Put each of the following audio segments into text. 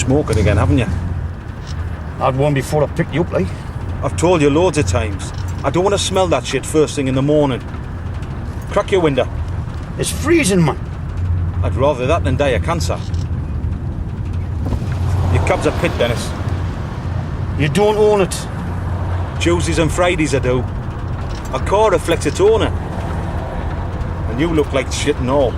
smoking again, haven't you? I'd one before I picked you up, like. I've told you loads of times. I don't want to smell that shit first thing in the morning. Crack your window. It's freezing, man. I'd rather that than die of cancer. Your cab's a pit, Dennis. You don't own it. Tuesdays and Fridays I do. A car reflects its owner. And you look like shit and all.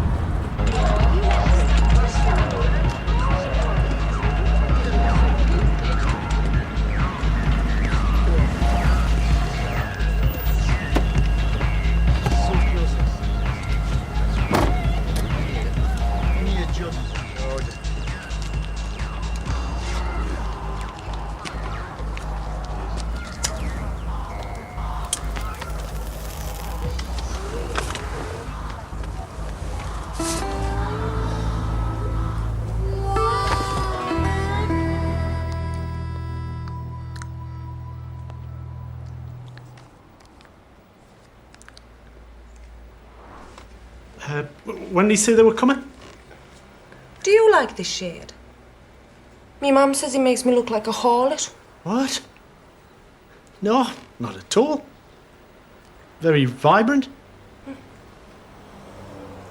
When did he say they were coming? Do you like this shade? Me mum says he makes me look like a harlot. What? No, not at all. Very vibrant.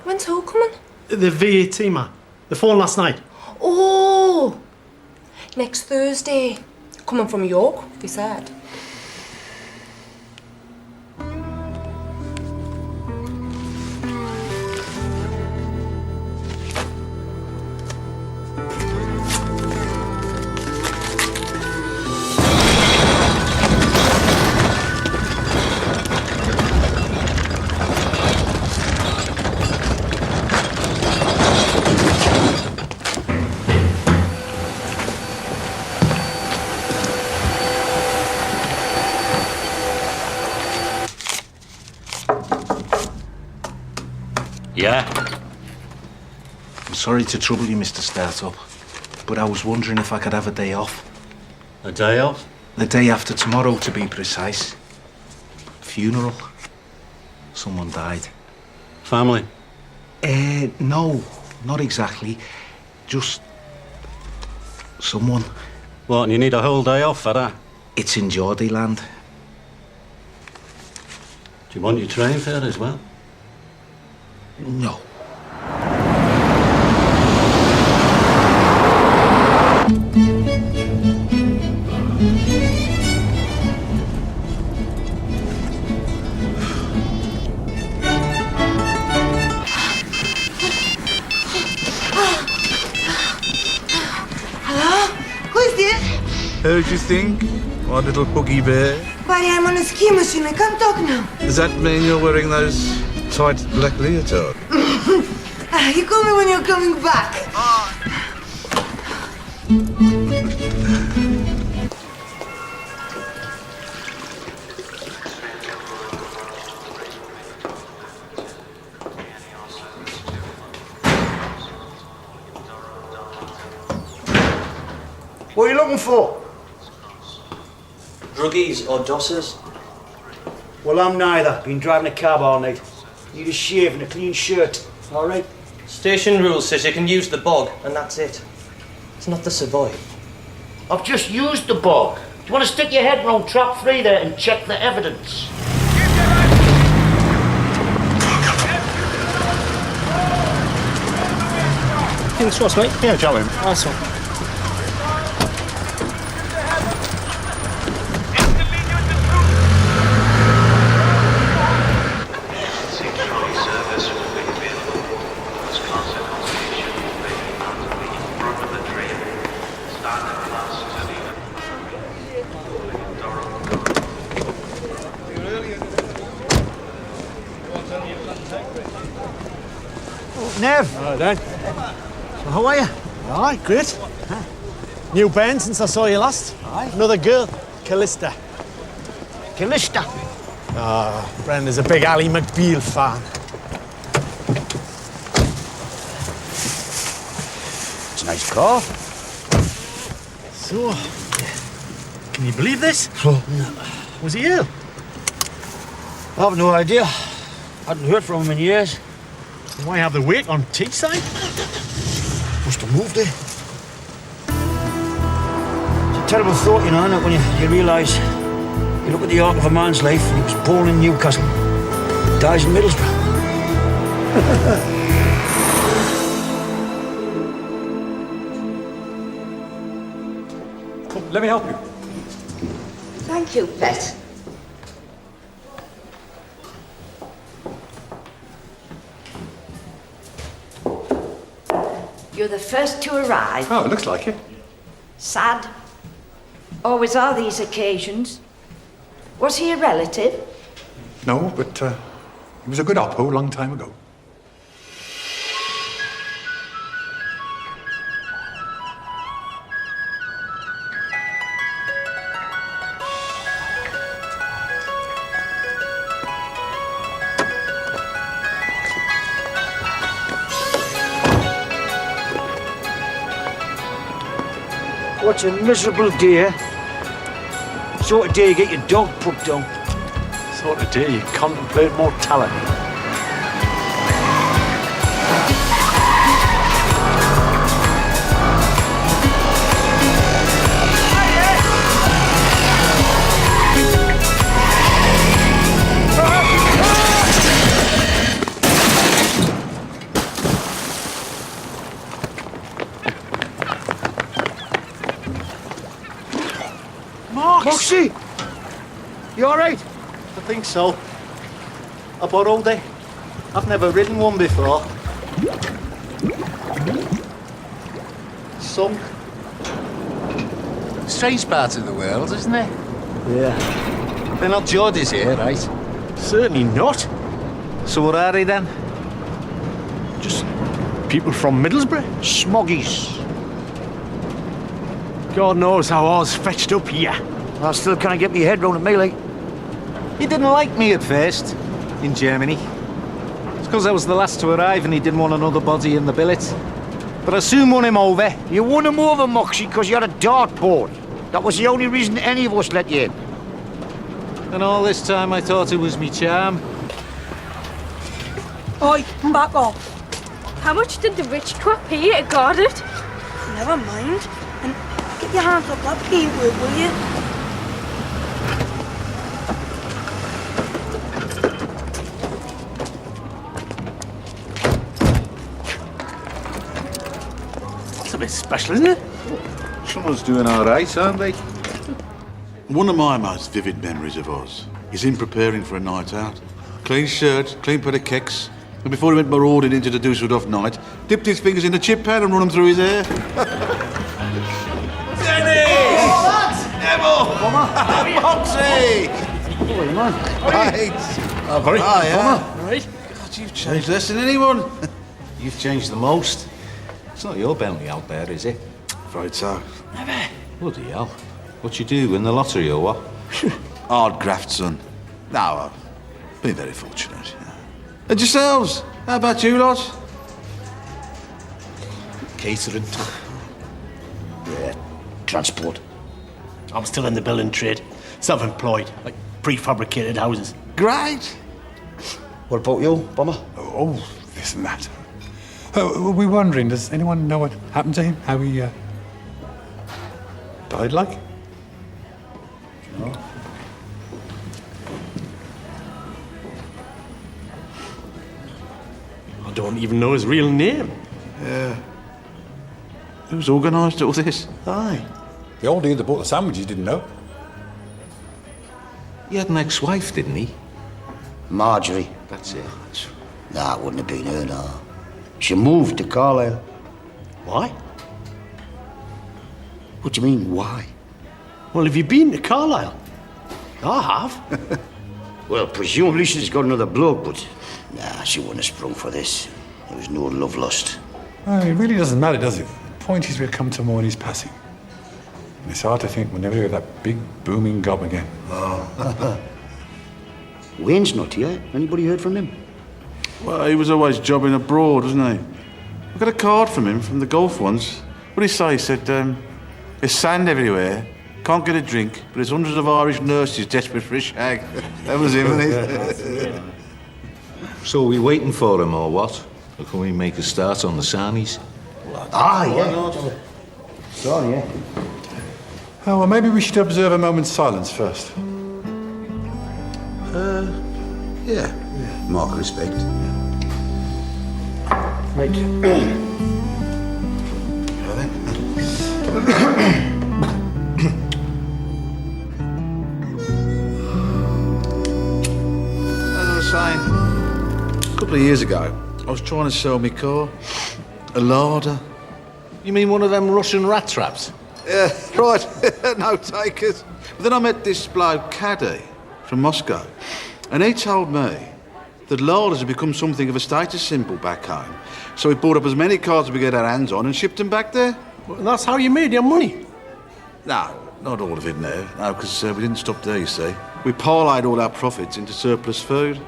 When's who coming? The VAT man. The phone last night. Oh! Next Thursday. Coming from York, he said. Yeah? I'm sorry to trouble you, Mr. Startup, but I was wondering if I could have a day off. A day off? The day after tomorrow, to be precise. Funeral. Someone died. Family? No, not exactly. Just someone. What, and you need a whole day off for that? It's in Geordie land. Do you want your train fare as well? No. Hello? Who's this? How do you think? What little boogie bear? Buddy, I'm on a ski machine. I can't talk now. Does that mean you're wearing those tight black leotard? You call me when you're coming back. What are you looking for? Druggies or dossers? Well, I'm neither. Been driving a cab all night. Need a shave and a clean shirt. All right? Station rule says you can use the bog, and that's it. It's not the Savoy. I've just used the bog. Do you want to stick your head round trap 3 there and check the evidence? Thanks, Ross, mate. Yeah, jump in. Nice one. Nev, Hello, Dan. so how are you? Aye, great. New band since I saw you last. Aye. Another girl, Callista. Callista. Brenda's a big Ally McBeal fan. It's a nice car. So, can you believe this? Was he ill? I have no idea. Hadn't heard from him in years. Why have the wake on Teesside? Must have moved, eh? Terrible thought, you know, isn't it, when you realise you look at the arc of a man's life and he was born in Newcastle, dies in Middlesbrough. Let me help you. Thank you, pet. You're the first to arrive. Oh, it looks like it. Sad. Always are these occasions. Was he a relative? No, but he was a good oppo a long time ago. What's a miserable day? Sort of day you get your dog put down. Sort of day you contemplate mortality. Moxie! You alright? I think so. I borrowed it. I've never ridden one before. Sunk. Strange part of the world, isn't it? Yeah. They're not Geordies here, right? Certainly not. So what are they then? Just people from Middlesbrough. Smoggies. God knows how I was fetched up here. I still can't get my head round a melee. He didn't like me at first, in Germany. It's because I was the last to arrive and he didn't want another body in the billet. But I soon won him over. You won him over, Moxie, because you had a dartboard. That was the only reason any of us let you in. And all this time I thought it was me charm. Oi, back off. How much did the rich twat pay you to guard it? Never mind. And get your hands off that paintwork, will you? It's a bit special, isn't it? Someone's doing all right, aren't they? One of my most vivid memories of Oz is him preparing for a night out. Clean shirt, clean pair of kicks, and before he went marauding into the Dusseldorf night, dipped his fingers in the chip pan and run them through his hair. Moxie! Oh, man. Right. Oh, very. Oh, yeah. Right. God, you've changed less than anyone. You've changed the most. It's not your Bentley out there, is it? Afraid so. Bloody hell. What you do, win the lottery or what? Hard graft, son. No, I've been very fortunate. Yeah. And yourselves? How about you lot? Catering. Yeah, transport. I'm still in the building trade. Self-employed, like prefabricated houses. Great. What about you, Bomber? Oh, this and that. We're wondering, does anyone know what happened to him? How he died like? No. I don't even know his real name. Yeah. Who's organised all this? Aye. The old dude that bought the sandwiches didn't know. He had an ex-wife, didn't he? Marjorie. That's it. Nah, it wouldn't have been her, no. She moved to Carlisle. Why? What do you mean, why? Well, have you been to Carlisle? I have. Well, presumably she's got another bloke, but nah, she wouldn't have sprung for this. There was no love lost. It really doesn't matter, does it? The point is we've come to mourn his passing. And it's hard to think we'll never hear that big, booming gob again. Wayne's not here. Anybody heard from him? Well, he was always jobbing abroad, wasn't he? I got a card from him from the golf once. What did he say? He said, there's sand everywhere, can't get a drink, but there's hundreds of Irish nurses desperate for a shag. That was him, wasn't it? So are we waiting for him or what? Or can we make a start on the Sarnies? Ah, yeah. Sorry, yeah. Oh, well, maybe we should observe a moment's silence first. Yeah. Mark of respect. Right. As I was saying, a couple of years ago, I was trying to sell my car. A larder. You mean one of them Russian rat traps? Yeah, right. No takers. But then I met this bloke, Caddy, from Moscow. And he told me that larders had become something of a status symbol back home. So we bought up as many cars as we get our hands on and shipped them back there. Well, that's how you made your money. No, not all of it now. No, because we didn't stop there, you see. We parlayed all our profits into surplus food.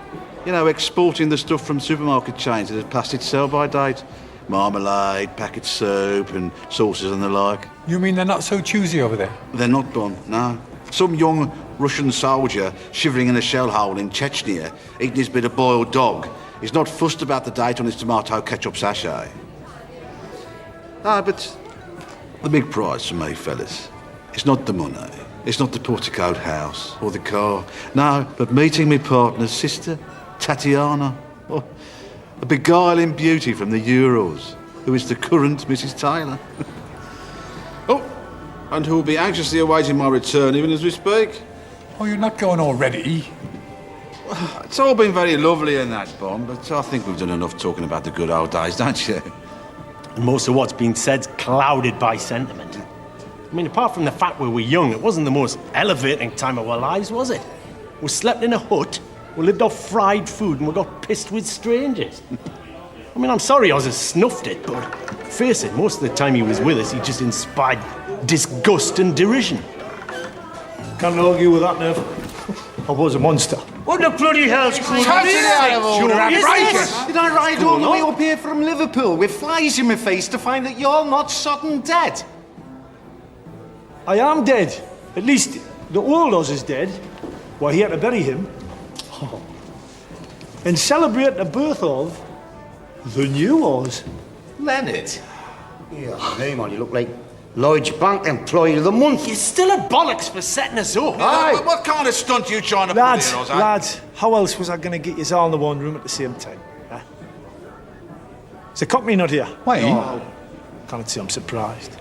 You know, exporting the stuff from supermarket chains that had passed its sell-by date. Marmalade, packet soup and sauces and the like. You mean they're not so choosy over there? They're not, Bon, no. Some young Russian soldier shivering in a shell hole in Chechnya, eating his bit of boiled dog, is not fussed about the date on his tomato ketchup sachet. Ah, but the big prize for me, fellas, it's not the money, it's not the porticoed house or the car. No, but meeting my partner's sister, Tatiana. Oh, a beguiling beauty from the Urals, who is the current Mrs. Taylor. Oh, and who will be anxiously awaiting my return even as we speak. Oh, you're not going already? It's all been very lovely and that, Bon, but I think we've done enough talking about the good old days, don't you? And most of what's been said's clouded by sentiment. I mean, apart from the fact we were young, it wasn't the most elevating time of our lives, was it? We slept in a hut, we lived off fried food, and we got pissed with strangers. I mean, I'm sorry Oz has snuffed it, but face it, most of the time he was with us, he just inspired disgust and derision. Can't argue with that, Nev. I was a monster. What the bloody hell's going on? Did I ride all the way up here from Liverpool with flies in my face to find that you're not sudden dead? I am dead. At least the old Oz is dead. Why, he had to bury him. And celebrate the birth of the new Oz. Leonard. Yeah, hey man, you look like Lloyd's Bank Employee of the Month. You're still a bollocks for setting us up. What kind of stunt are you trying to Lads, pull here, Oz? lads, how else was I going to get you all in the one room at the same time? Huh? Is the company not here? Why? Oh, can't say I'm surprised.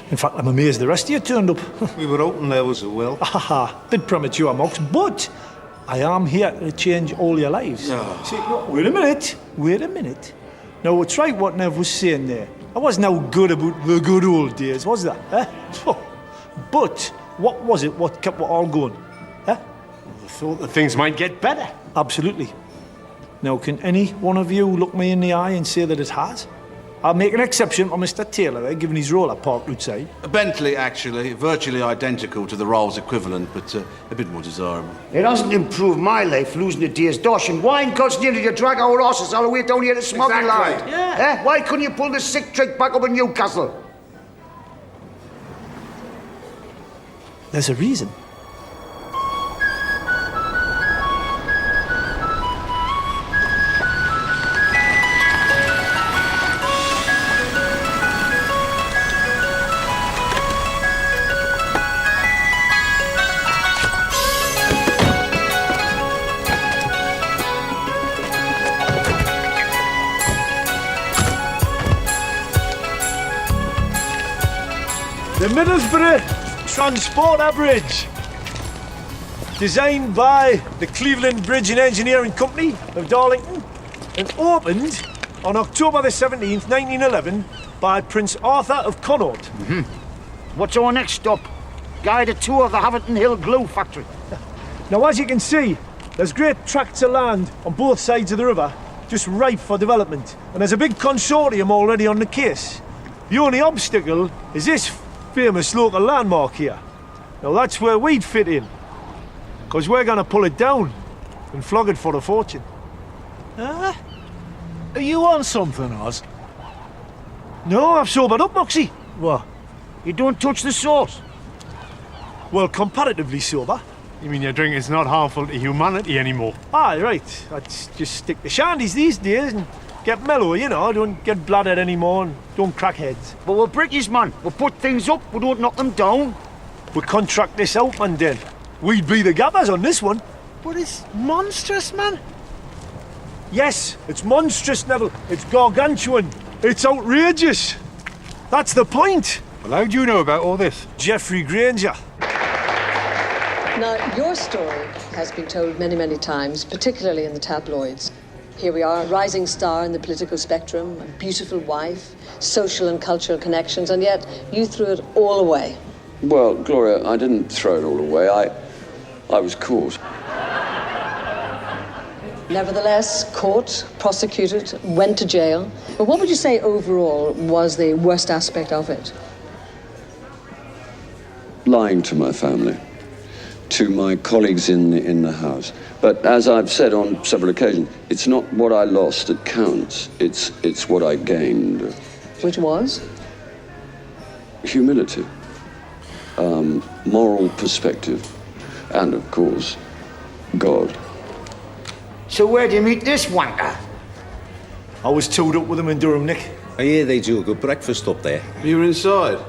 In fact, I'm amazed the rest of you turned up. We were hoping there was a will. Haha, bit premature, Mox, but I am here to change all your lives. See, wait a minute. Now, it's right what Nev was saying there. I wasn't no good about the good old days, was that? Eh? But what was it what kept it all going? Eh? I thought that things might get better. Absolutely. Now, can any one of you look me in the eye and say that it has? I'll make an exception for Mr. Taylor, given his role at Park outside. A Bentley, actually, virtually identical to the Rolls equivalent, but a bit more desirable. It hasn't improved my life losing a day's dosh and wine costs nearly to drag our horses all the way down here to Smuggling Line. Yeah. Why couldn't you pull the sick trick back up in Newcastle? There's a reason. The Middlesbrough Transporter Bridge. Designed by the Cleveland Bridge and Engineering Company of Darlington and opened on October the 17th, 1911 by Prince Arthur of Connaught. What's our next stop? Guided tour of the Haverton Hill glue factory. Now, as you can see, there's great tracts of land on both sides of the river, just ripe for development. And there's a big consortium already on the case. The only obstacle is this famous local landmark here. Now that's where we'd fit in, because we're going to pull it down and flog it for a fortune. Are you on something, Oz? No, I've sobered up, Moxie. What? You don't touch the sauce? Well, comparatively sober. You mean your drink is not harmful to humanity anymore? Aye, right. I just stick to shandies these days and get mellow, you know. Don't get bladdered anymore and don't crack heads. But we're British, man. We put things up, we don't knock them down. we contract this out, man, then. We'd be the gappers on this one. But it's monstrous, man. Yes, it's monstrous, Neville. It's gargantuan. It's outrageous. That's the point. Well, how do you know about all this? Geoffrey Granger. Now, your story has been told many, many times, particularly in the tabloids. Here we are, a rising star in the political spectrum, a beautiful wife, social and cultural connections, and yet you threw it all away. Well, Gloria, I didn't throw it all away. I was caught. Nevertheless, caught, prosecuted, went to jail. But what would you say overall was the worst aspect of it? Lying to my family, to my colleagues in the House. But as I've said on several occasions, it's not what I lost that counts. It's what I gained. Which was? Humility, moral perspective, and of course, God. So where do you meet this wanker? I was tooled up with him in Durham, Nick. I hear they do a good breakfast up there. You were inside.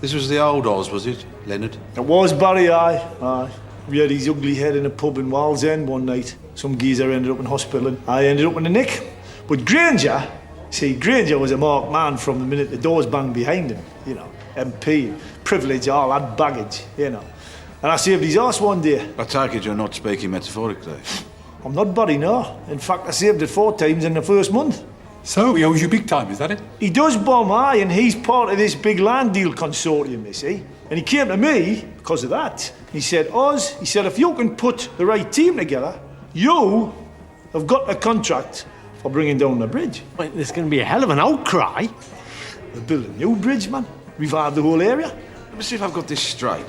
This was the old Oz, was it, Leonard? It was Barry, aye. We had his ugly head in a pub in Wall's End one night. Some geezer ended up in hospital and I ended up in the Nick. But Granger was a marked man from the minute the doors banged behind him, you know. MP, privilege, all that baggage, you know. And I saved his arse one day. I take it you're not speaking metaphorically. I'm not Barry, no. In fact, I saved it 4 times in the first month. So, he owes you big time, is that it? He does, Bomb, aye, and he's part of this big land deal consortium, you see. And he came to me because of that. He said, Oz, if you can put the right team together, you have got a contract for bringing down the bridge. Wait, there's going to be a hell of an outcry. We're building a new bridge, man. Revive the whole area. Let me see if I've got this straight.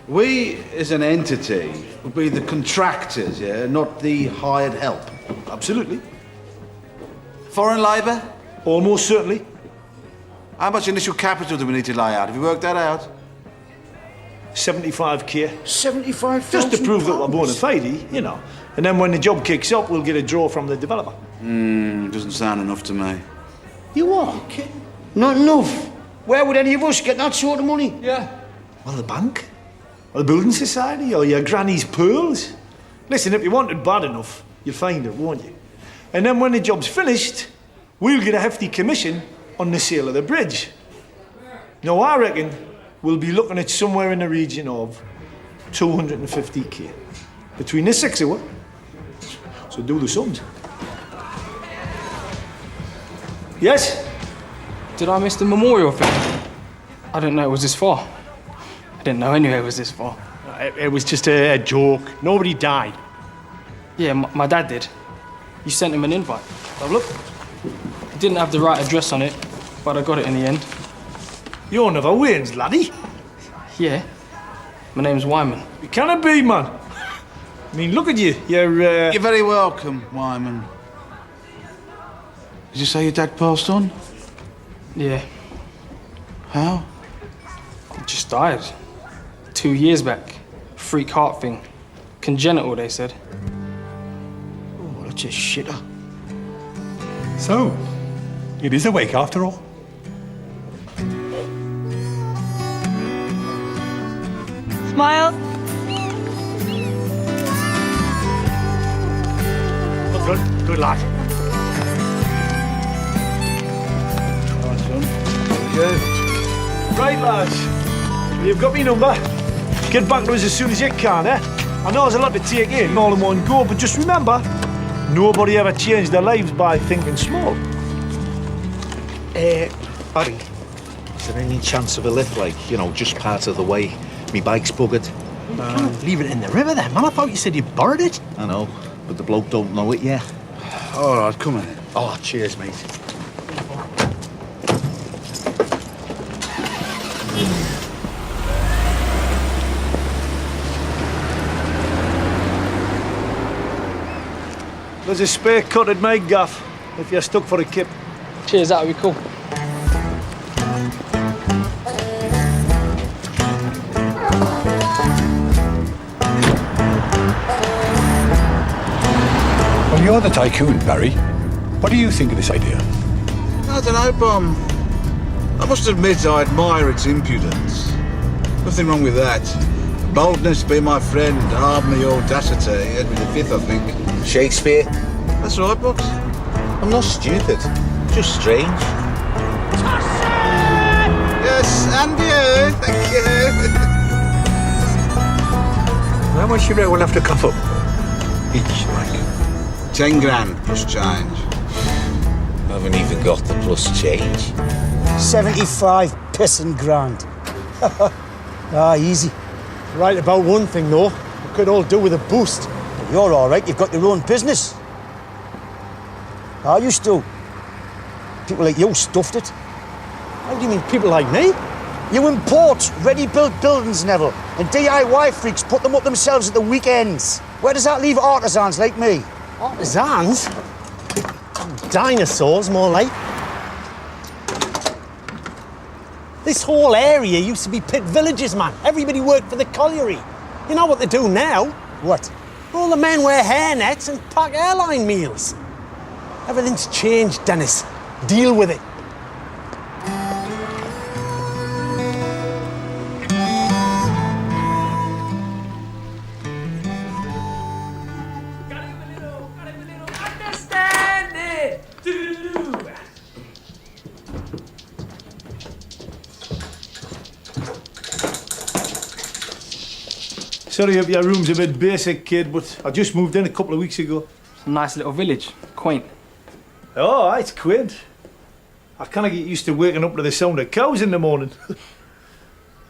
We, as an entity, would be the contractors, yeah, not the hired help. Absolutely. Foreign labour? Almost certainly. How much initial capital do we need to lay out? Have you worked that out? 75k. 75,000. Just to prove that we're bona fide, you know. And then when the job kicks up, we'll get a draw from the developer. Doesn't sound enough to me. You are? Not enough. Where would any of us get that sort of money? Yeah. Well, the bank. Or the building society, or your granny's pearls. Listen, if you want it bad enough, you'll find it, won't you? And then when the job's finished, we'll get a hefty commission on the sale of the bridge. Now, I reckon we'll be looking at somewhere in the region of 250k. Between the 6 of us. So do the sums. Yes? Did I miss the memorial thing? I didn't know it was this far. I didn't know anyway it was this far. It was just a joke. Nobody died. Yeah, my dad did. You sent him an invite. Have a look. It didn't have the right address on it, but I got it in the end. You're never wins, laddie. Yeah. My name's Wyman. You cannot be, man. I mean, look at you. You're very welcome, Wyman. Did you say your dad passed on? Yeah. How? He just died. 2 years back. Freak heart thing. Congenital, they said. Oh, that's a shitter. So, it is a wake after all. Smile. Good lad. Nice son. Good. Right, lads. You've got me number. Get back to us as soon as you can, eh? I know there's a lot to take in all in one go, but just remember, nobody ever changed their lives by thinking small. Barry, is there any chance of a lift, like, you know, just part of the way? Me bike's buggered. Leave it in the river then, man. I thought you said you borrowed it. I know, but the bloke don't know it yet. All right, come on. Oh, cheers, mate. There's a spare cut at my gaff if you're stuck for a kip. Cheers, that'll be cool. Well, you're the tycoon, Barry. What do you think of this idea? I don't know, Bum. I must admit I admire its impudence. Nothing wrong with that. Boldness be my friend, harm me audacity. Edward V, I think. Shakespeare? That's right, Bucks. I'm not stupid. Just strange. Yes, and you. Thank you. How much you reckon we'll have to cough up? Each, like. 10 grand plus change. Haven't even got the plus change. 75 pissing grand. Easy. Right about one thing, though. We could all do with a boost. You're all right. You've got your own business. Are you still? People like you stuffed it. How do you mean, people like me? You import ready-built buildings, Neville, and DIY freaks put them up themselves at the weekends. Where does that leave artisans like me? Artisans? Dinosaurs, more like. This whole area used to be pit villages, man. Everybody worked for the colliery. You know what they do now? What? All the men wear hairnets and pack airline meals. Everything's changed, Dennis. Deal with it. Sorry if your room's a bit basic, kid, but I just moved in a couple of weeks ago. It's a nice little village. Quaint. Oh, it's quaint. I kind of get used to waking up to the sound of cows in the morning.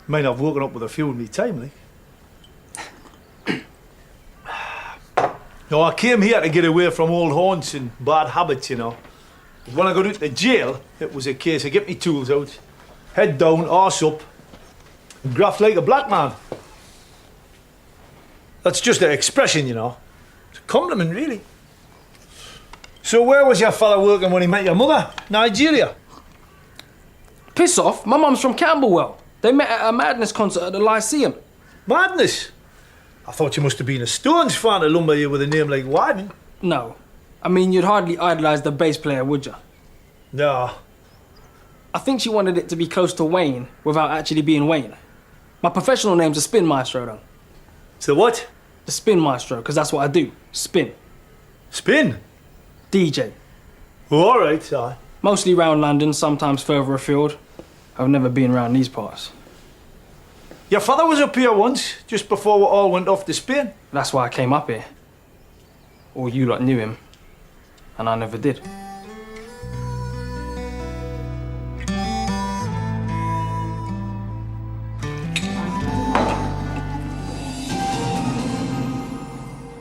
Might have woken up with a few in me time, like. No, I came here to get away from old haunts and bad habits, you know. When I got into jail, it was a case of get me tools out, head down, arse up, and graft like a black man. That's just an expression, you know. It's a compliment, really. So where was your fella working when he met your mother? Nigeria? Piss off. My mum's from Camberwell. They met at a Madness concert at the Lyceum. Madness? I thought you must have been a Stones fan to lumber you with a name like Wyman. No. I mean, you'd hardly idolise the bass player, would you? No. I think she wanted it to be close to Wayne without actually being Wayne. My professional name's a spin maestro, though. So what? The spin maestro, because that's what I do. Spin. Spin? DJ. Oh, all right, aye. Mostly round London, sometimes further afield. I've never been round these parts. Your father was up here once, just before we all went off to Spain. That's why I came up here. Or you lot knew him, and I never did.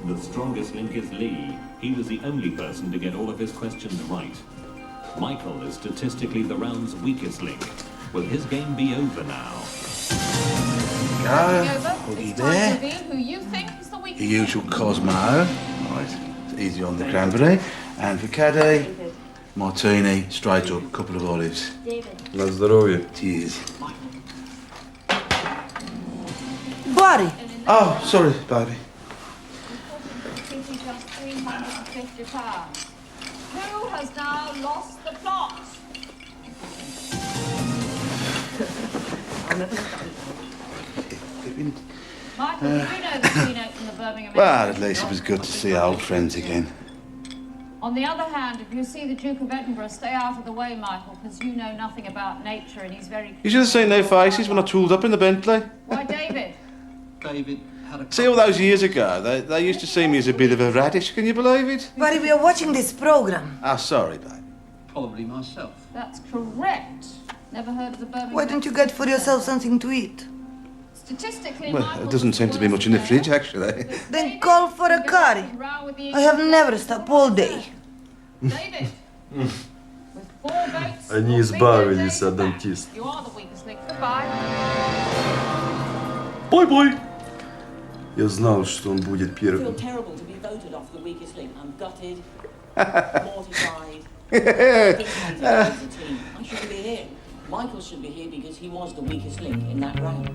The strongest link is Lee. He was the only person to get all of his questions right. Michael is statistically the round's weakest link. Will his game be over now? Huggy there. Who you think is the weakest? The usual Cosmo. Right. It's easy on the cranberry. And for Caddy, martini, straight up, couple of olives. На здоровье. Cheers. Buddy. Oh, sorry, baby. Just £350. Who has now lost the plot? Michael, you do know the keynote from the Birmingham. Well, at least it was good to see old friends again. On the other hand, if you see the Duke of Edinburgh, stay out of the way, Michael, because you know nothing about nature and he's very... You should have seen their faces when I tooled up in the Bentley. Why, David? David had a... See, all those years ago, they used to see me as a bit of a radish, can you believe it? Buddy, we are watching this program. Ah, sorry, babe. Probably myself. That's correct. Never heard of the Birmingham... Why don't you get for yourself something to eat? Statistically, Well, Michael there doesn't seem to be much in the fridge, actually. Then call for a curry. I have never stopped all day. David, with 4 votes... Они избавились от дантиста. You are the weakest link. Goodbye. Бой-бой! Я знал, что он будет I feel первым. terrible to be voted off the weakest link. I'm gutted, mortified. I shouldn't be here. Michael should be here because he was the weakest link in that round.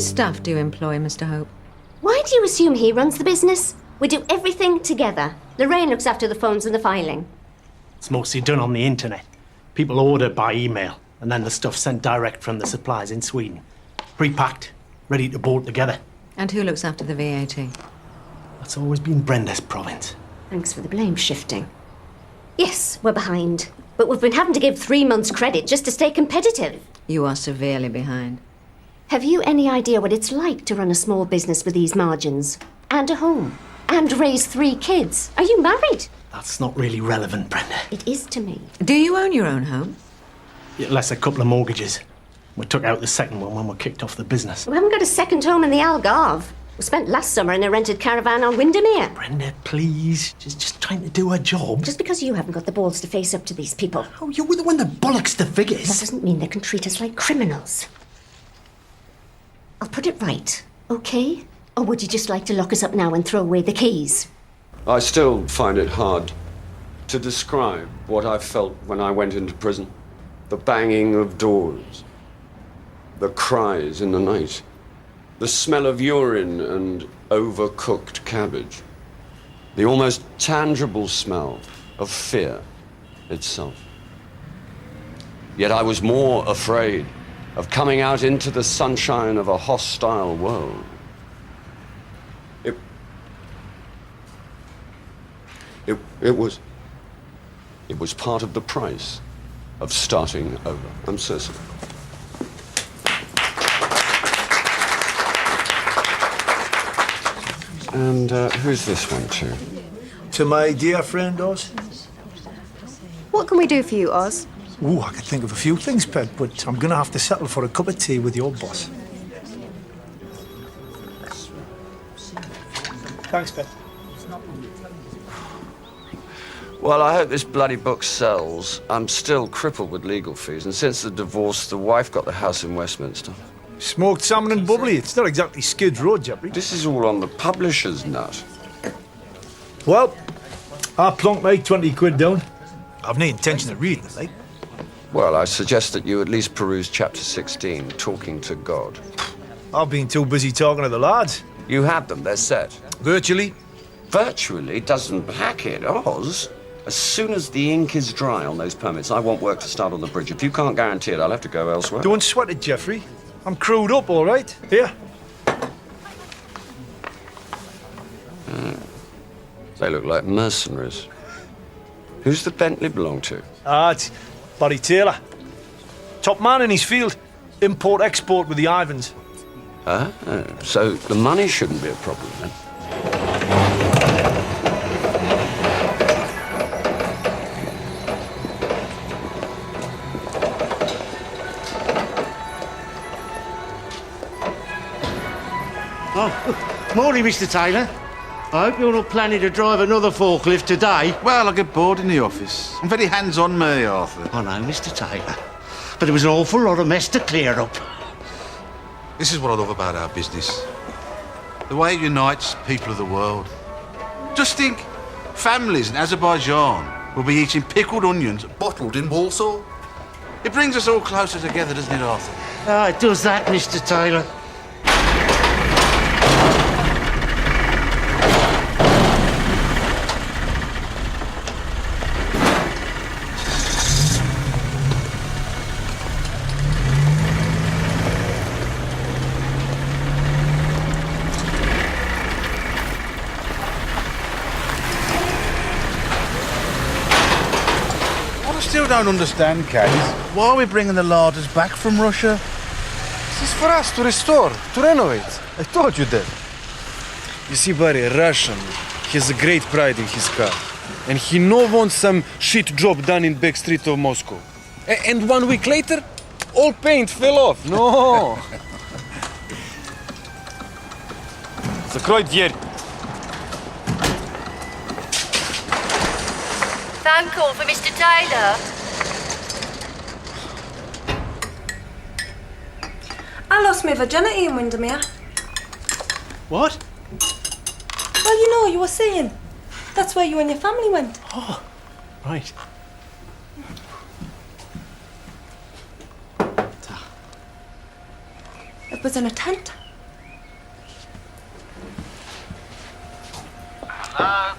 staff do you employ, Mr. Hope? Why do you assume he runs the business? We do everything together. Lorraine looks after the phones and the filing. It's mostly done on the internet. People order by email, and then the stuff's sent direct from the suppliers in Sweden. Pre-packed, ready to board together. And who looks after the VAT? That's always been Brenda's province. Thanks for the blame shifting. Yes, we're behind. But we've been having to give 3 months' credit just to stay competitive. You are severely behind. Have you any idea what it's like to run a small business with these margins? And a home? And raise 3 kids? Are you married? That's not really relevant, Brenda. It is to me. Do you own your own home? Less a couple of mortgages. We took out the second one when we kicked off the business. We haven't got a second home in the Algarve. We spent last summer in a rented caravan on Windermere. Brenda, please. Just trying to do her job. Just because you haven't got the balls to face up to these people. Oh, you were the one that bollocks the figures. That doesn't mean they can treat us like criminals. I'll put it right, okay? Or would you just like to lock us up now and throw away the keys? I still find it hard to describe what I felt when I went into prison. The banging of doors, the cries in the night, the smell of urine and overcooked cabbage, the almost tangible smell of fear itself. Yet I was more afraid of coming out into the sunshine of a hostile world. It was part of the price of starting over. I'm so sorry. And who's this one to? To my dear friend, Oz. What can we do for you, Oz? Ooh, I could think of a few things, Pet, but I'm gonna have to settle for a cup of tea with your boss. Thanks, Pet. Well, I hope this bloody book sells. I'm still crippled with legal fees, and since the divorce, the wife got the house in Westminster. Smoked salmon and bubbly. It's not exactly Skid Row, Jeffrey. This is all on the publisher's nut. Well, I plonked my 20 quid down. I've no intention of reading it, like. Well, I suggest that you at least peruse chapter 16, Talking to God. I've been too busy talking to the lads. You have them, they're set. Virtually. Virtually doesn't hack it, Oz. As soon as the ink is dry on those permits, I want work to start on the bridge. If you can't guarantee it, I'll have to go elsewhere. Don't sweat it, Jeffrey. I'm crewed up, all right? Here. They look like mercenaries. Who's the Bentley belong to? It's Barry Taylor. Top man in his field. Import-export with the Ivans. So the money shouldn't be a problem, then. Oh, morning, Mr. Taylor. I hope you're not planning to drive another forklift today. Well, I get bored in the office. I'm very hands-on, me, Arthur. I know, Mr. Taylor. But there was an awful lot of mess to clear up. This is what I love about our business. The way it unites people of the world. Just think, families in Azerbaijan will be eating pickled onions bottled in Walsall. It brings us all closer together, doesn't it, Arthur? Ah, it does that, Mr. Taylor. Still don't understand, Kate. Why are we bringing the larders back from Russia? This is for us to restore, to renovate. I told you that. You see, Barry, a Russian, he has a great pride in his car. And he no wants some shit job done in back street of Moscow. And 1 week later, all paint fell off. No. Закрой дверь. Phone call for Mr. Taylor. I lost my virginity in Windermere. What? Well, you know, you were saying. That's where you and your family went. Oh, right. It was in a tent. Hello.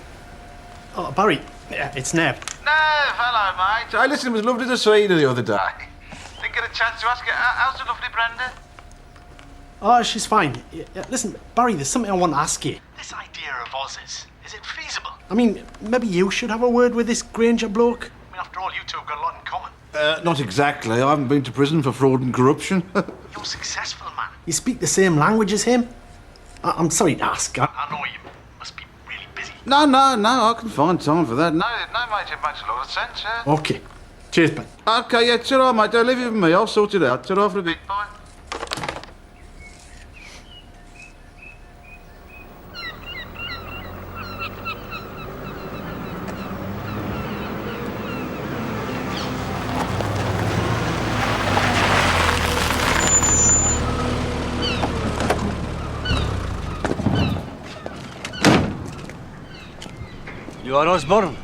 Oh, Barry, yeah, it's Neb. No, hello, mate. I listen, it was lovely to see you the other day. Didn't get a chance to ask you, how's the lovely Brenda? Oh, she's fine. Listen, Barry, there's something I want to ask you. This idea of Oz's, is it feasible? I mean, maybe you should have a word with this Granger bloke. I mean, after all, you two have got a lot in common. Not exactly. I haven't been to prison for fraud and corruption. You're successful, man. You speak the same language as him? I'm sorry to ask. I know you must be really busy. No, I can find time for that. No, mate, it makes a lot of sense, yeah. Okay. Cheers, mate. Okay, yeah, ta-ra, mate. Don't leave it with me. I'll sort it out. Ta-ra for a bit. Bye. You are Osborne?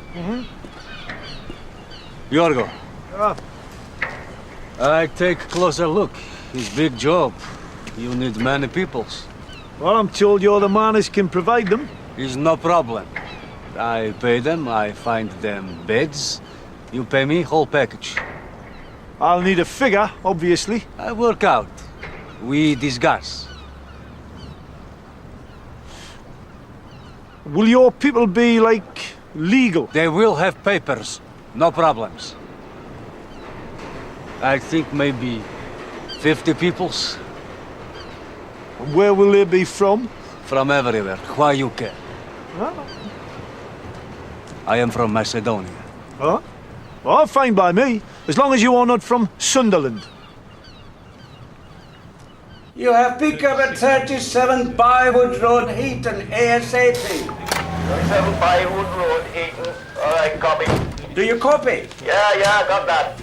Yorgo. Yeah. I take closer look. It's big job. You need many peoples. Well, I'm told you're the man who can provide them. It's no problem. I pay them, I find them beds. You pay me whole package. I'll need a figure, obviously. I work out. We discuss. Will your people be, like, legal? They will have papers. No problems. I think maybe 50 peoples. Where will they be from? From everywhere. Why you care? Huh? I am from Macedonia. Huh? Oh, fine by me, as long as you are not from Sunderland. You have picked up at 37 Bywood Road, Heaton, ASAP. 37 Bywood Road, Eton. All right, copy. Do you copy? Yeah, got that.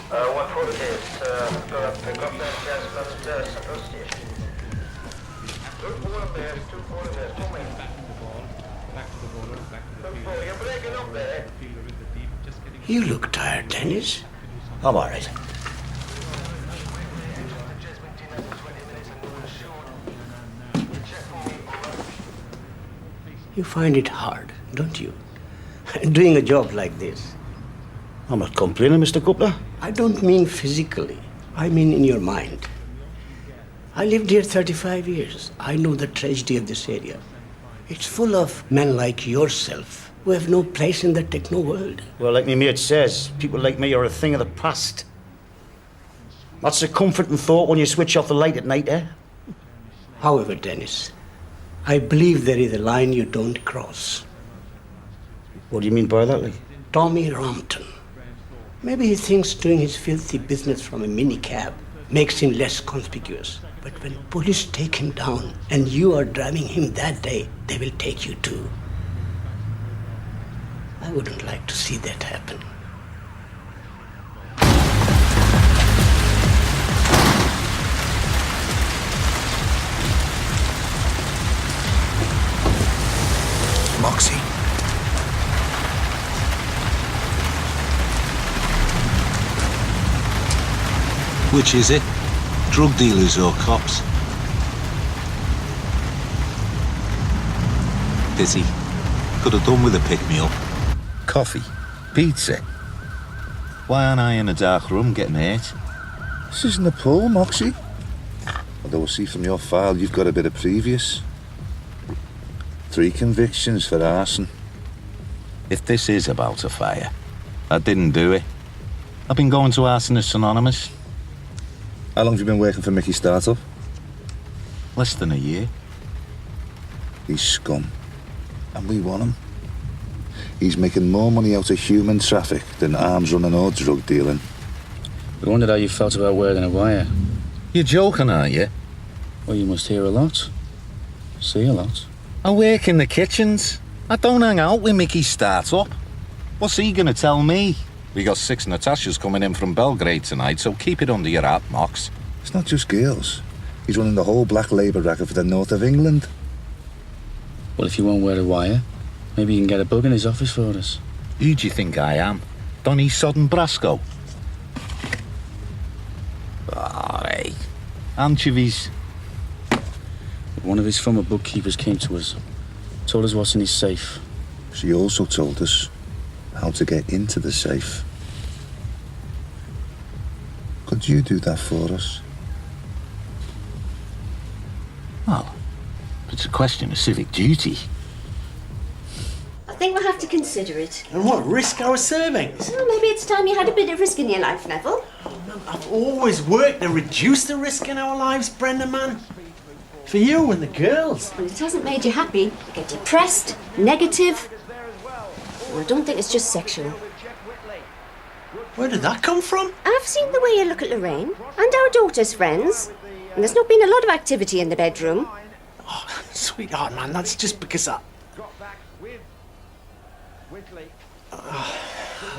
What for it is? Pick up that gas from the Central Station. You're breaking up there. You look tired, Dennis. I'm all right. You find it hard, don't you? Doing a job like this. I'm not complaining, Mr. Coupler. I don't mean physically. I mean in your mind. I lived here 35 years. I know the tragedy of this area. It's full of men like yourself who have no place in the techno world. Well, like me mate says, people like me are a thing of the past. That's a comforting thought when you switch off the light at night, eh? However, Dennis, I believe there is a line you don't cross. What do you mean by that, like? Tommy Rompton. Maybe he thinks doing his filthy business from a minicab makes him less conspicuous. But when police take him down and you are driving him that day, they will take you too. I wouldn't like to see that happen. Moxie. Which is it? Drug dealers or cops? Pity. Could have done with a pick-me-up. Coffee. Pizza. Why aren't I in a dark room getting hurt? This isn't a poll, Moxie. Although I see from your file you've got a bit of previous. 3 convictions for arson. If this is about a fire, I didn't do it. I've been going to Arsonists Anonymous. How long have you been working for Mickey Startup? Less than a year. He's scum. And we want him. He's making more money out of human traffic than arms running or drug dealing. I wondered how you felt about wearing a wire. You're joking, aren't you? Well, you must hear a lot. See a lot. I work in the kitchens. I don't hang out with Mickey Startup. What's he gonna tell me? We got 6 Natashas coming in from Belgrade tonight, so keep it under your hat, Mox. It's not just girls. He's running the whole black labour racket for the north of England. Well, if you won't wear a wire, maybe you can get a bug in his office for us. Who do you think I am? Donny Sodden Brasco? Oh, hey. Anchovies. One of his former bookkeepers came to us, told us what's in his safe. She also told us how to get into the safe. Could you do that for us? Well, it's a question of civic duty. I think we'll have to consider it. And what, risk our savings? Well, maybe it's time you had a bit of risk in your life, Neville. I've always worked to reduce the risk in our lives, Brenda, man. For you and the girls. And it hasn't made you happy. You get depressed, negative. Well, I don't think it's just sexual. Where did that come from? I've seen the way you look at Lorraine and our daughter's friends. And there's not been a lot of activity in the bedroom. Oh, sweetheart, man, that's just because I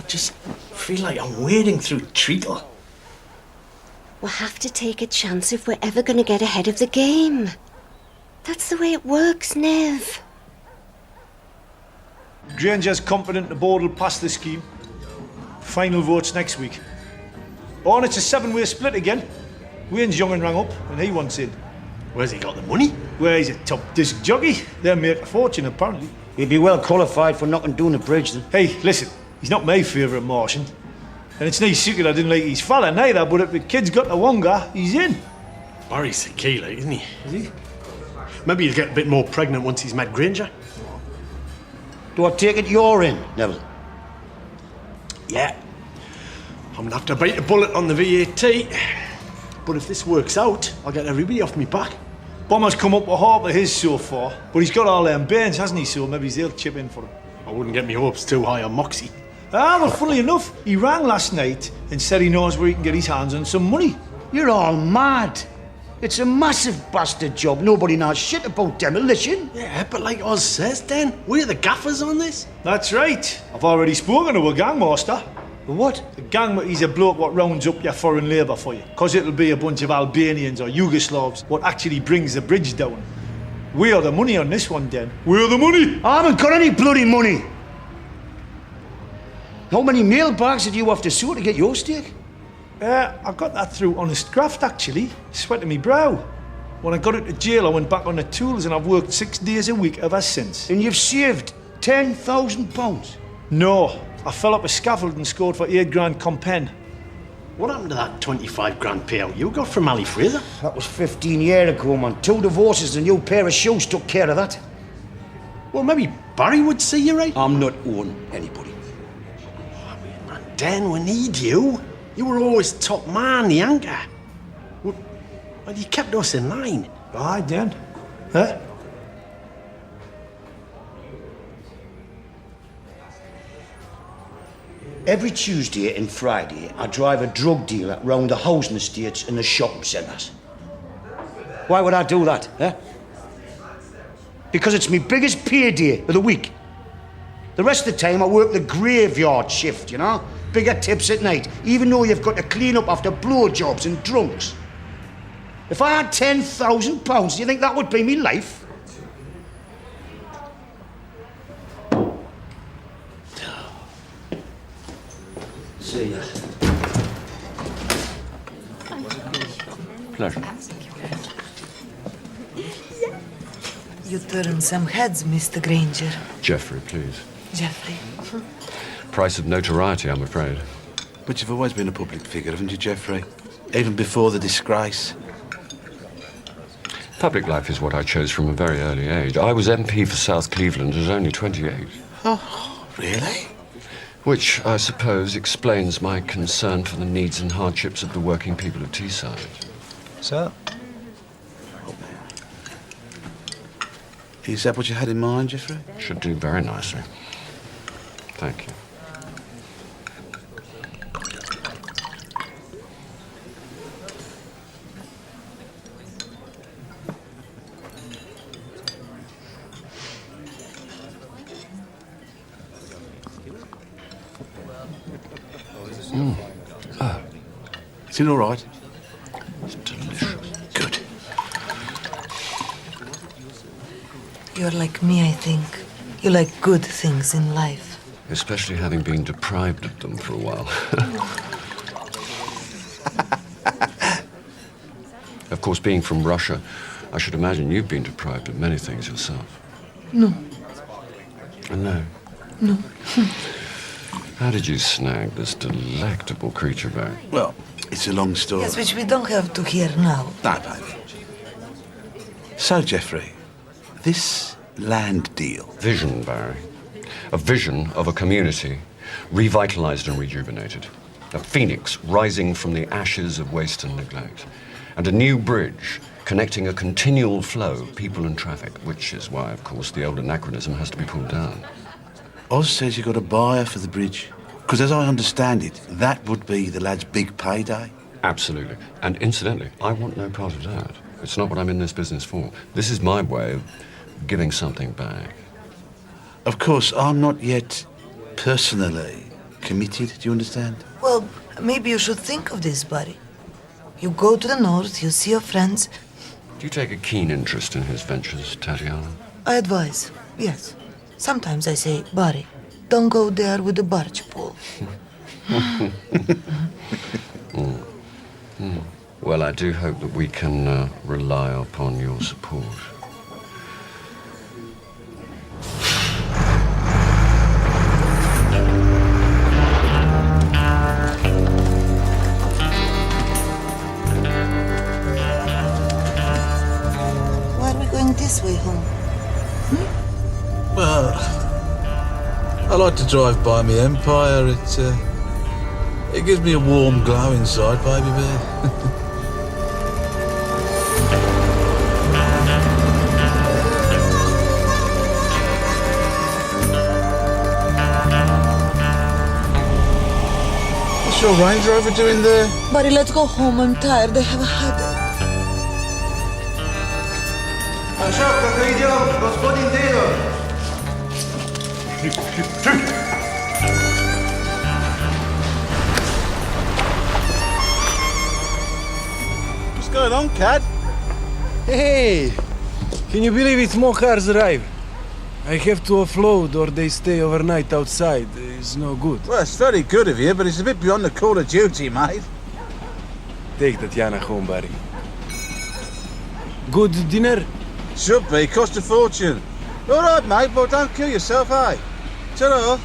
just feel like I'm wading through treacle. We'll have to take a chance if we're ever going to get ahead of the game. That's the way it works, Nev. Granger's confident the board will pass the scheme. Final votes next week. Oh, and it's a 7-way split again. Wayne's young and rang up, and he wants in. Where's he got the money? Well, he's a top disc jockey. They'll make a fortune, apparently. He'd be well qualified for knocking down a bridge, then. Hey, listen, he's not my favourite Martian. And it's no secret I didn't like his fella neither, but if the kid's got the Wonga, he's in. Barry's the key, like, isn't he? Is he? Maybe he'll get a bit more pregnant once he's met Granger. Do I take it you're in, Neville? Yeah. I'm gonna have to bite a bullet on the VAT. But if this works out, I'll get everybody off me back. Bomber's come up with half of his so far, but he's got all them bairns, hasn't he? So maybe they'll chip in for him. I wouldn't get me hopes too high on Moxie. Ah, well, funnily enough, he rang last night and said he knows where he can get his hands on some money. You're all mad. It's a massive bastard job. Nobody knows shit about demolition. Yeah, but like Oz says, Dan, we're the gaffers on this. That's right. I've already spoken to a gangmaster. What? The gang, he's a bloke what rounds up your foreign labour for you. Because it'll be a bunch of Albanians or Yugoslavs what actually brings the bridge down. We're the money on this one, Dan. We're the money. I haven't got any bloody money. How many mailbags did you have to sew to get your stake? I got that through honest graft, actually. Sweat of me brow. When I got into jail, I went back on the tools and I've worked 6 days a week ever since. And you've saved £10,000? No. I fell up a scaffold and scored for 8 grand compen. What happened to that 25 grand payout you got from Ali Fraser? That was 15 years ago, man. 2 divorces and a new pair of shoes took care of that. Well, maybe Barry would see you, right? I'm not owing anybody. Oh, man, Dan, we need you. You were always top man, the anchor. Well, you kept us in line. Aye, Dan. Huh? Every Tuesday and Friday, I drive a drug dealer round the housing estates and the shopping centres. Why would I do that, eh? Because it's my biggest payday of the week. The rest of the time, I work the graveyard shift, you know? Bigger tips at night, even though you've got to clean up after blowjobs and drunks. If I had £10,000, do you think that would be me life? See ya. Pleasure. You turn some heads, Mr. Granger. Geoffrey, please. Geoffrey. Price of notoriety, I'm afraid. But you've always been a public figure, haven't you, Geoffrey? Even before the disgrace. Public life is what I chose from a very early age. I was MP for South Cleveland as only 28. Oh, really? Which, I suppose, explains my concern for the needs and hardships of the working people of Teesside. So? Is that what you had in mind, Geoffrey? Should do very nicely. Thank you. Is it all right? It's delicious. Good. You're like me, I think. You like good things in life. Especially having been deprived of them for a while. Of course, being from Russia, I should imagine you've been deprived of many things yourself. No. No. No. How did you snag this delectable creature back? Well, it's a long story. Yes, which we don't have to hear now. No, baby. So, Jeffrey, this land deal. Vision, Barry. A vision of a community revitalized and rejuvenated. A phoenix rising from the ashes of waste and neglect. And a new bridge connecting a continual flow of people and traffic, which is why, of course, the old anachronism has to be pulled down. Oz says you got a buyer for the bridge. Because as I understand it, that would be the lad's big payday. Absolutely. And incidentally, I want no part of that. It's not what I'm in this business for. This is my way of giving something back. Of course, I'm not yet personally committed, do you understand? Well, maybe you should think of this, buddy. You go to the north, you see your friends. Do you take a keen interest in his ventures, Tatiana? I advise, yes. Sometimes I say, buddy, don't go there with the barge pole. Well, I do hope that we can rely upon your support. Why are we going this way home? Well, I like to drive by my empire. It gives me a warm glow inside, baby bear. What's your Range Rover doing there? Buddy, let's go home. I'm tired. I have a headache. What's going on, Cad? Hey! Can you believe it? More cars arrive? I have to offload or they stay overnight outside. It's no good. Well, it's very good of you, but it's a bit beyond the call of duty, mate. Take Tatiana home, buddy. Good dinner? Should be. Cost a fortune. All right, mate, but don't kill yourself, eh? Ta-ra.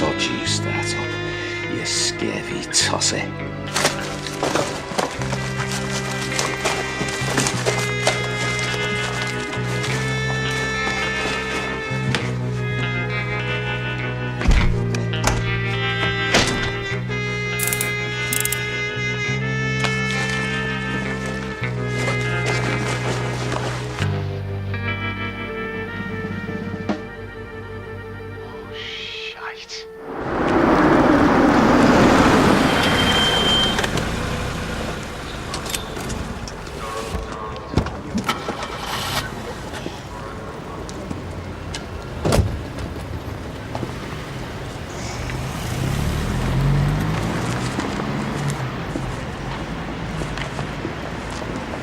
Sod you, Startup. You scurvy tosser.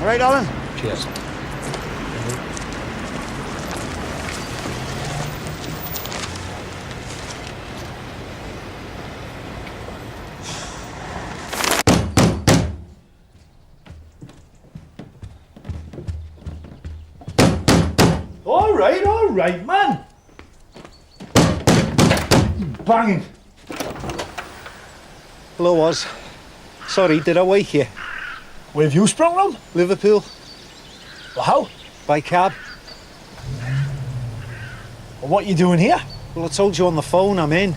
All right, Alan? Cheers. all right, man. Banging. Hello, Oz. Sorry, did I wake you? Where have you sprung from? Liverpool. Well, how? By cab. Well, what are you doing here? Well, I told you on the phone I'm in,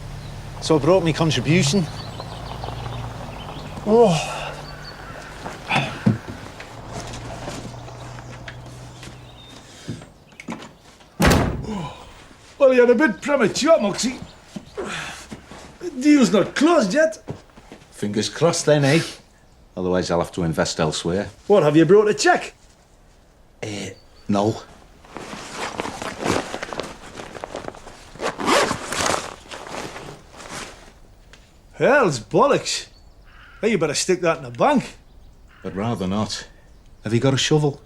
so I brought me contribution. Oh. Well, you're a bit premature, Moxie. The deal's not closed yet. Fingers crossed then, eh? Otherwise I'll have to invest elsewhere. What, have you brought a cheque? No. Hell's bollocks. Hey, you better stick that in the bank. I'd rather not. Have you got a shovel?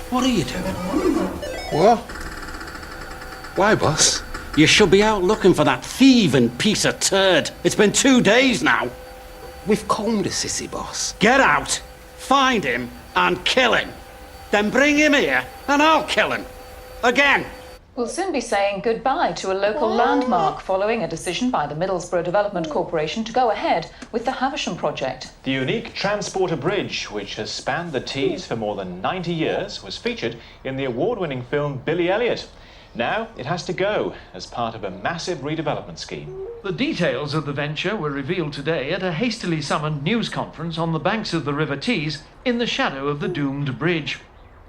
What are you doing? What? Why, boss? You should be out looking for that thieving piece of turd. It's been 2 days now. We've combed a sissy, boss. Get out, find him, and kill him. Then bring him here, and I'll kill him. Again. We'll soon be saying goodbye to a local landmark following a decision by the Middlesbrough Development Corporation to go ahead with the Havisham project. The unique Transporter Bridge, which has spanned the Tees for more than 90 years, was featured in the award-winning film Billy Elliot. Now it has to go as part of a massive redevelopment scheme. The details of the venture were revealed today at a hastily summoned news conference on the banks of the River Tees in the shadow of the doomed bridge.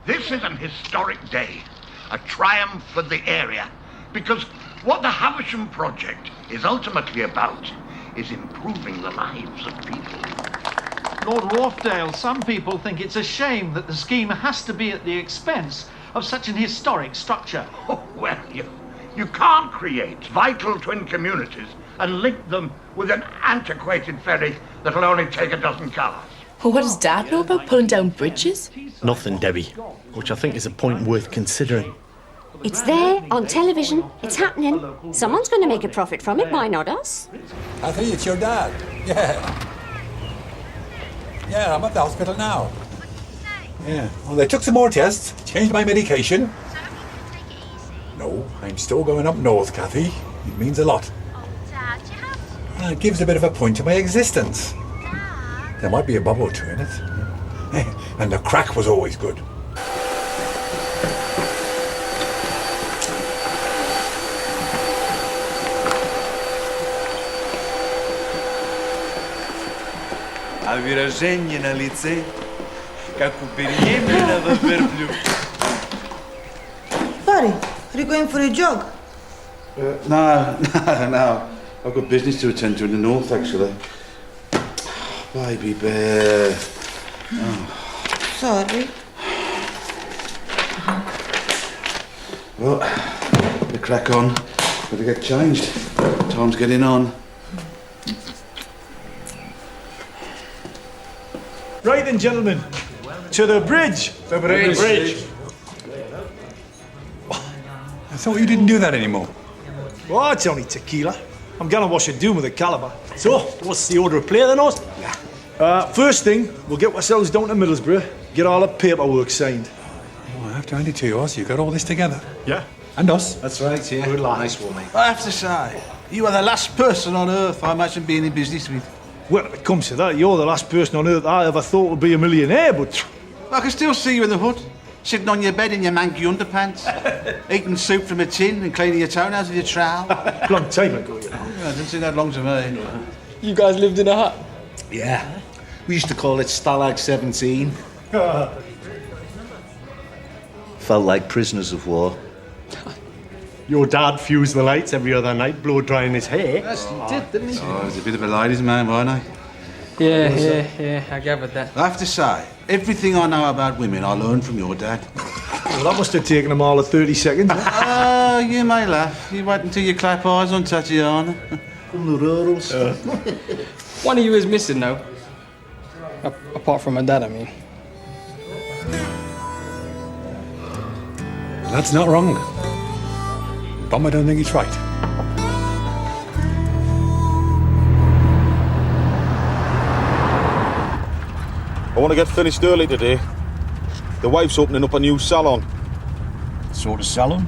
This is an historic day, a triumph for the area, because what the Havisham project is ultimately about is improving the lives of people. Lord Wharfdale, some people think it's a shame that the scheme has to be at the expense of such an historic structure. Oh, well, you can't create vital twin communities and link them with an antiquated ferry that'll only take a dozen cars. Well, what does Dad know about pulling down bridges? Nothing, Debbie, which I think is a point worth considering. It's there, on television. It's happening. Someone's going to make a profit from it. Why not us? I think it's your dad. Yeah. Yeah, I'm at the hospital now. Yeah. Well, they took some more tests, changed my medication. No, I'm still going up north, Kathy. It means a lot. It gives a bit of a point to my existence. There might be a bob or two in it. And the crack was always good. А выражение на лице, как у беременного верблюда. Barry, are you going for a jog? No. I've got business to attend to in the north, actually. Baby bear. Oh. Sorry. Well, the crack on. Better get changed. Time's getting on. Right then, gentlemen. To the bridge. The bridge. I thought you didn't do that anymore. Oh, it's only tequila. I'm gonna wash it down with a caliber. So, what's the order of play then, Oz? First thing, we'll get ourselves down to Middlesbrough, get all the paperwork signed. Oh, I have to hand it to you, Oz. You got all this together. Yeah. And us. That's right, yeah. Good lad. Nice one, mate. I have to say, you are the last person on earth I imagine being in business with. Well, if it comes to that, you're the last person on earth I ever thought would be a millionaire, but... I can still see you in the hood, sitting on your bed in your manky underpants, eating soup from a tin and cleaning your toenails with your trowel. Long time ago, you know. Yeah, it doesn't seem that long to me. You guys lived in a hut? Yeah. We used to call it Stalag 17. Felt like prisoners of war. Your dad fused the lights every other night, blow drying his hair. Yes, he did, didn't he? Oh, he's a bit of a ladies' man, wasn't he? Yeah, I gathered that. I have to say, everything I know about women I learned from your dad. Well, that must have taken them all of 30 seconds. Oh, you may laugh. You wait until you clap eyes on Tatiana. From the rurals. One of you is missing now. Apart from my dad, I mean. That's not wrong. But I don't think it's right. want to get finished early today. The wife's opening up a new salon. Sort of salon?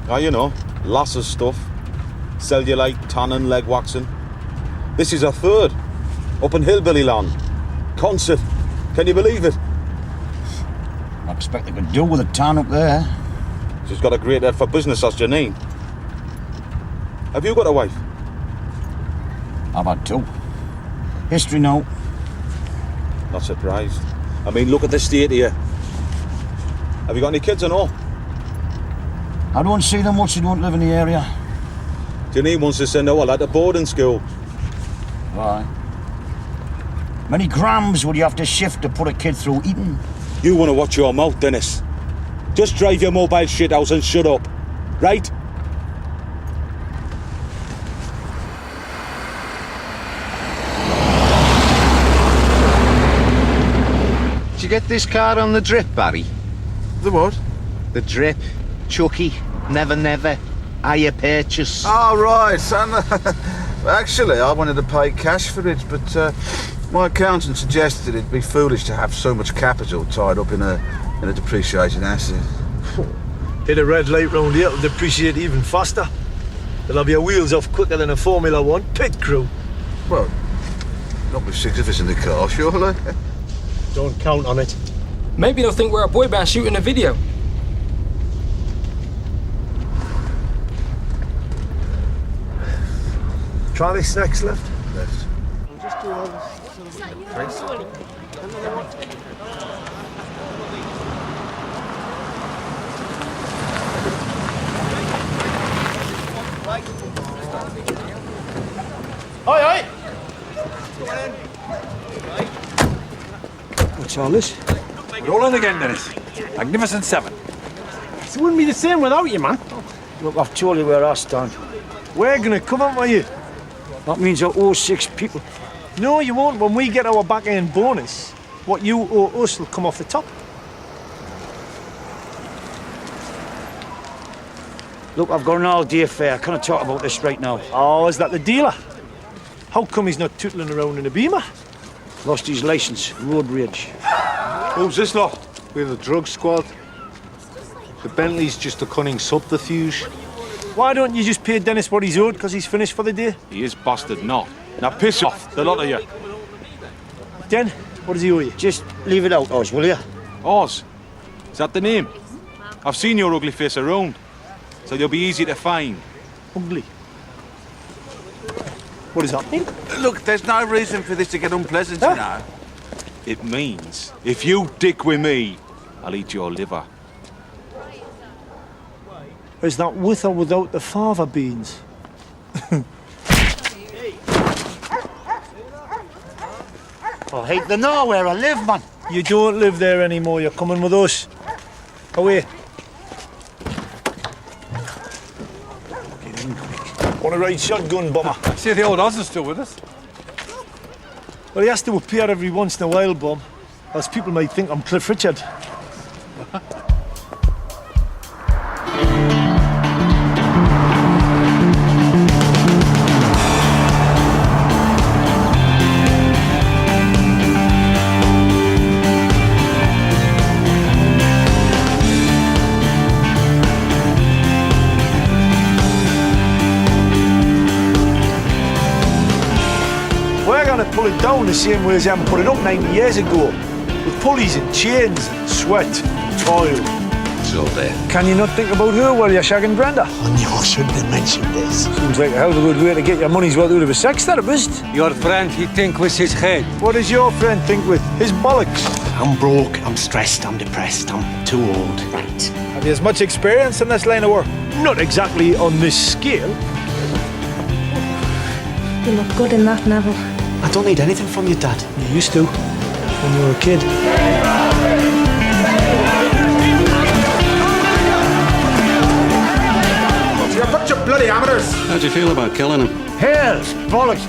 Ah, you know, lasses stuff. Cellulite, tanning, leg waxing. This is her third. Up in Hillbilly Land. Concert. Can you believe it? I expect they could do with a town up there. She's got a great head for business, as Janine. Have you got a wife? I've had two. History note. Not surprised. I mean, look at the state here. Have you got any kids or no? I don't see them much. They don't live in the area. Janine wants to send our lad to boarding school. Why? Many grams would you have to shift to put a kid through Eton? You want to watch your mouth, Dennis. Just drive your mobile shit out and shut up. Right? Did you get this car on the drip, Barry? The what? The drip. Chucky. Never, never. Hire purchase. Oh, right, son. Actually, I wanted to pay cash for it, but my accountant suggested it'd be foolish to have so much capital tied up in a depreciating asset. Hit a red light round here, it'll depreciate even faster. They'll have your wheels off quicker than a Formula One pit crew. Well, not with 6 of us in the car, surely. Don't count on it. Maybe they'll think we're a boy band shooting a video. Try this next left. Left. Just do all this. Aye, aye. What's all this? Rolling again, Dennis. Magnificent 7. It wouldn't be the same without you, man. Look, I've told you where I stand. We're gonna come up with you. That means I owe 6 people. No, you won't. When we get our back end bonus, what you owe us will come off the top. Look, I've got an all-day affair. I can't talk about this right now. Oh, is that the dealer? How come he's not tootling around in a Beamer? Lost his licence. Road rage. Who's this lot? We're the drug squad. The Bentley's just a cunning subterfuge. Why don't you just pay Dennis what he's owed because he's finished for the day? He is bastard not. Now piss off, the lot of you. Den, what does he owe you? Just leave it out, Oz, will you? Oz? Is that the name? I've seen your ugly face around, so you'll be easy to find. Ugly? What does that mean? Look, there's no reason for this to get unpleasant, you know. It means, if you dick with me, I'll eat your liver. Is that with or without the fava beans? I hate the know where I live, man. You don't live there anymore. You're coming with us. Away. Want to ride shotgun, bomber? See, the old Oz is still with us. Well, he has to appear every once in a while, Bum. Else people might think I'm Cliff Richard. Pull it down the same way as them put it up 90 years ago, with pulleys and chains and sweat and toil. It's all there. Can you not think about her while you're shagging Brenda? Oh, no, I shouldn't have mentioned this. Seems like a hell of a good way to get your money's worth out of a sex therapist. Your friend, he think with his head. What does your friend think with his bollocks? I'm broke, I'm stressed, I'm depressed, I'm too old. Right. Have you as much experience in this line of work? Not exactly on this scale. You look good in that, Neville. I don't need anything from you, Dad. You used to, when you were a kid. You're a bunch of bloody amateurs. How'd you feel about killing him? Hell, bollocks.